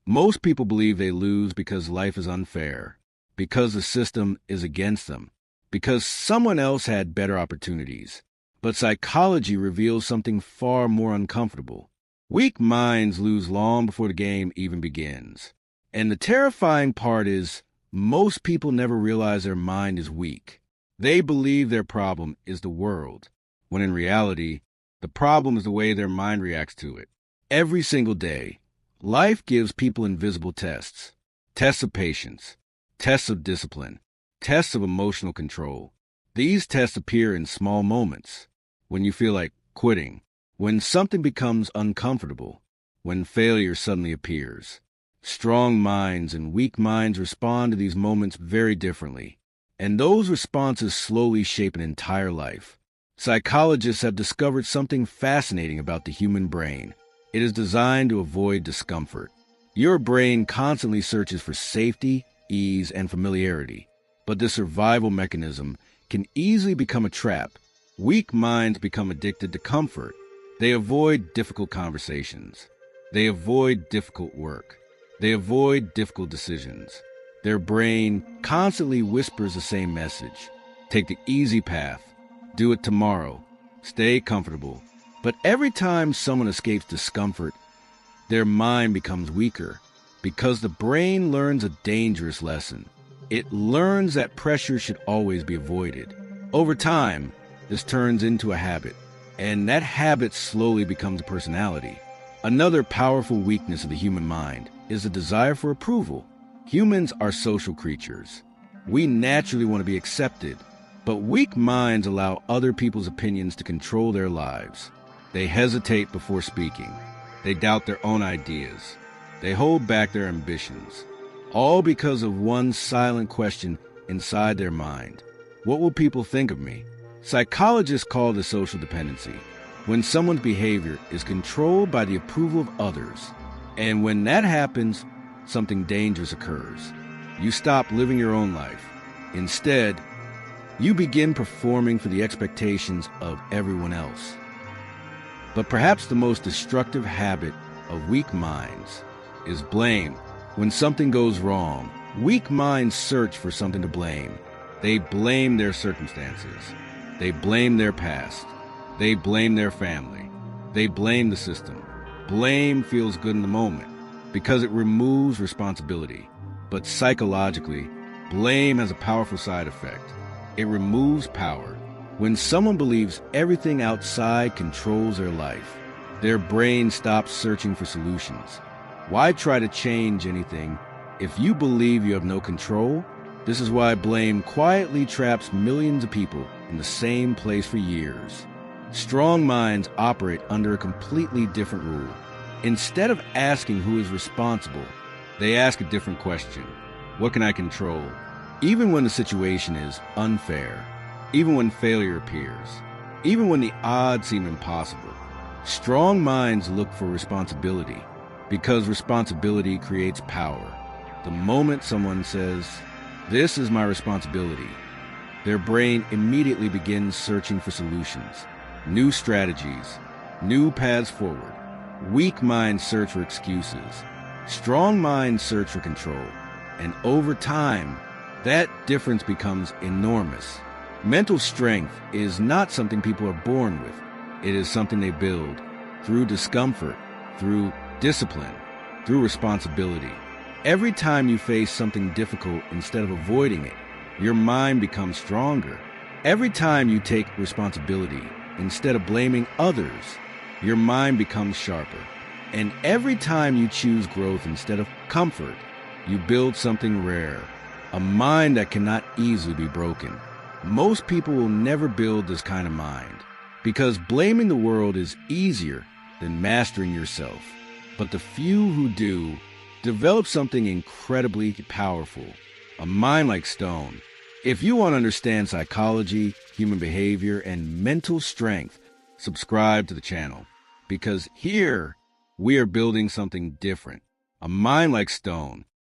Most people believe they lose because life is unfair, because the system is against them, because someone else had better opportunities. But psychology reveals something far more uncomfortable. Weak minds lose long before the game even begins. And the terrifying part is, most people never realize their mind is weak. They believe their problem is the world, when in reality, the problem is the way their mind reacts to it. Every single day, life gives people invisible tests. Tests of patience, tests of discipline, tests of emotional control. These tests appear in small moments. When you feel like quitting, when something becomes uncomfortable, when failure suddenly appears. Strong minds and weak minds respond to these moments very differently, and those responses slowly shape an entire life. Psychologists have discovered something fascinating about the human brain. It is designed to avoid discomfort. Your brain constantly searches for safety, ease, and familiarity, but this survival mechanism can easily become a trap. Weak minds become addicted to comfort. They avoid difficult conversations. They avoid difficult work. They avoid difficult decisions. Their brain constantly whispers the same message. Take the easy path. Do it tomorrow. Stay comfortable. But every time someone escapes discomfort, their mind becomes weaker because the brain learns a dangerous lesson. It learns that pressure should always be avoided. Over time, this turns into a habit, and that habit slowly becomes a personality. Another powerful weakness of the human mind is the desire for approval. Humans are social creatures. We naturally want to be accepted, but weak minds allow other people's opinions to control their lives. They hesitate before speaking. They doubt their own ideas. They hold back their ambitions, all because of one silent question inside their mind. What will people think of me? Psychologists call this social dependency, when someone's behavior is controlled by the approval of others. And when that happens, something dangerous occurs. You stop living your own life. Instead, you begin performing for the expectations of everyone else. But perhaps the most destructive habit of weak minds is blame. When something goes wrong, weak minds search for something to blame. They blame their circumstances. They blame their past. They blame their family. They blame the system. Blame feels good in the moment because it removes responsibility. But psychologically, blame has a powerful side effect. It removes power. When someone believes everything outside controls their life, their brain stops searching for solutions. Why try to change anything if you believe you have no control? This is why blame quietly traps millions of people in the same place for years. Strong minds operate under a completely different rule. Instead of asking who is responsible, they ask a different question. What can I control? Even when the situation is unfair, even when failure appears, even when the odds seem impossible, strong minds look for responsibility because responsibility creates power. The moment someone says, "This is my responsibility," their brain immediately begins searching for solutions, new strategies, new paths forward. Weak minds search for excuses. Strong minds search for control. And over time, that difference becomes enormous. Mental strength is not something people are born with. It is something they build through discomfort, through discipline, through responsibility. Every time you face something difficult instead of avoiding it, your mind becomes stronger. Every time you take responsibility instead of blaming others, your mind becomes sharper. And every time you choose growth instead of comfort, you build something rare, a mind that cannot easily be broken. Most people will never build this kind of mind because blaming the world is easier than mastering yourself. But the few who do develop something incredibly powerful, a mind like stone. If you want to understand psychology, human behavior, and mental strength, subscribe to the channel because here we are building something different, a mind like stone.